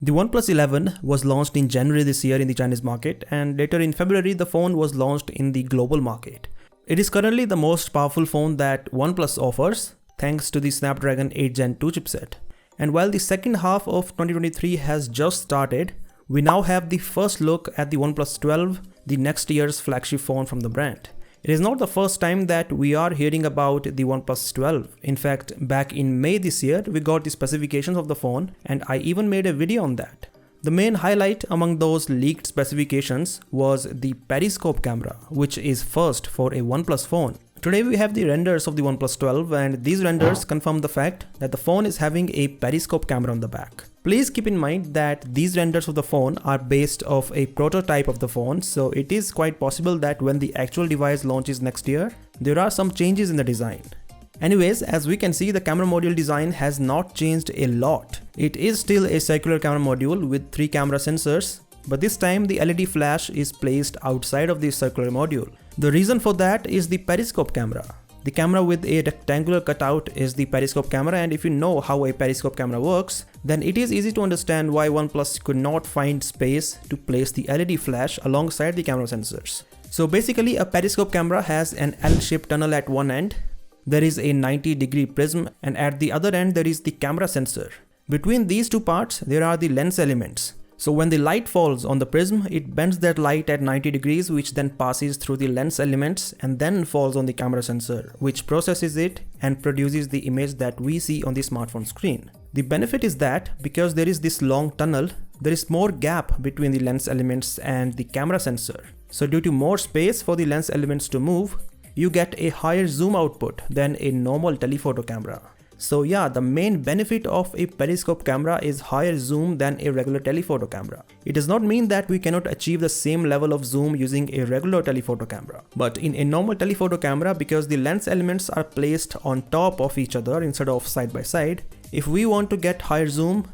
The OnePlus 11 was launched in January this year in the Chinese market, and later in February the phone was launched in the global market. It is currently the most powerful phone that OnePlus offers thanks to the Snapdragon 8 Gen 2 chipset. And while the second half of 2023 has just started, we now have the first look at the OnePlus 12, the next year's flagship phone from the brand. It is not the first time that we are hearing about the OnePlus 12. In fact, back in May this year, we got the specifications of the phone and I even made a video on that. The main highlight among those leaked specifications was the Periscope camera, which is first for a OnePlus phone. Today we have the renders of the OnePlus 12 and these renders confirm the fact that the phone is having a Periscope camera on the back. Please keep in mind that these renders of the phone are based off a prototype of the phone, so it is quite possible that when the actual device launches next year, there are some changes in the design. Anyways, as we can see, the camera module design has not changed a lot. It is still a circular camera module with 3 camera sensors, but this time the LED flash is placed outside of the circular module. The reason for that is the Periscope camera. The camera with a rectangular cutout is the Periscope camera, and if you know how a Periscope camera works, then it is easy to understand why OnePlus could not find space to place the LED flash alongside the camera sensors. So basically, a Periscope camera has an L-shaped tunnel at one end, there is a 90-degree prism, and at the other end there is the camera sensor. Between these two parts, there are the lens elements. So when the light falls on the prism, it bends that light at 90 degrees, which then passes through the lens elements and then falls on the camera sensor, which processes it and produces the image that we see on the smartphone screen. The benefit is that because there is this long tunnel, there is more gap between the lens elements and the camera sensor. So due to more space for the lens elements to move, you get a higher zoom output than a normal telephoto camera. So yeah, the main benefit of a Periscope camera is higher zoom than a regular telephoto camera. It does not mean that we cannot achieve the same level of zoom using a regular telephoto camera. But in a normal telephoto camera, because the lens elements are placed on top of each other instead of side by side, if we want to get higher zoom,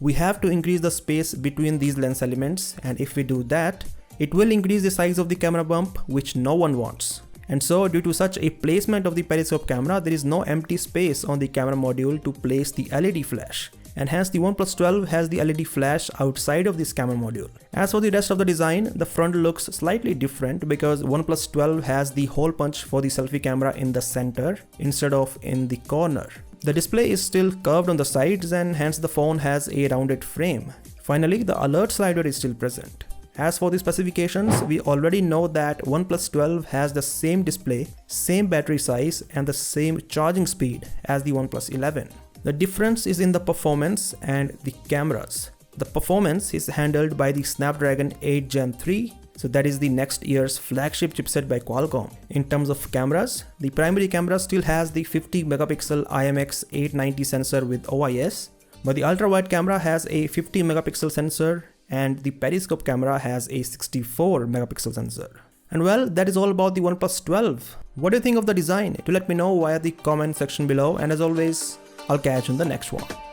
we have to increase the space between these lens elements, and if we do that, it will increase the size of the camera bump, which no one wants. And so due to such a placement of the Periscope camera, there is no empty space on the camera module to place the LED flash. And hence the OnePlus 12 has the LED flash outside of this camera module. As for the rest of the design, the front looks slightly different because OnePlus 12 has the hole punch for the selfie camera in the center instead of in the corner. The display is still curved on the sides and hence the phone has a rounded frame. Finally, the alert slider is still present. As for the specifications, we already know that OnePlus 12 has the same display, same battery size and the same charging speed as the OnePlus 11. The difference is in the performance and the cameras. The performance is handled by the Snapdragon 8 Gen 3, so that is the next year's flagship chipset by Qualcomm. In terms of cameras, the primary camera still has the 50 megapixel IMX890 sensor with OIS, but the ultra-wide camera has a 50 megapixel sensor and the Periscope camera has a 64 megapixel sensor. And well, that is all about the OnePlus 12. What do you think of the design? Do let me know via the comment section below, and as always, I'll catch you in the next one.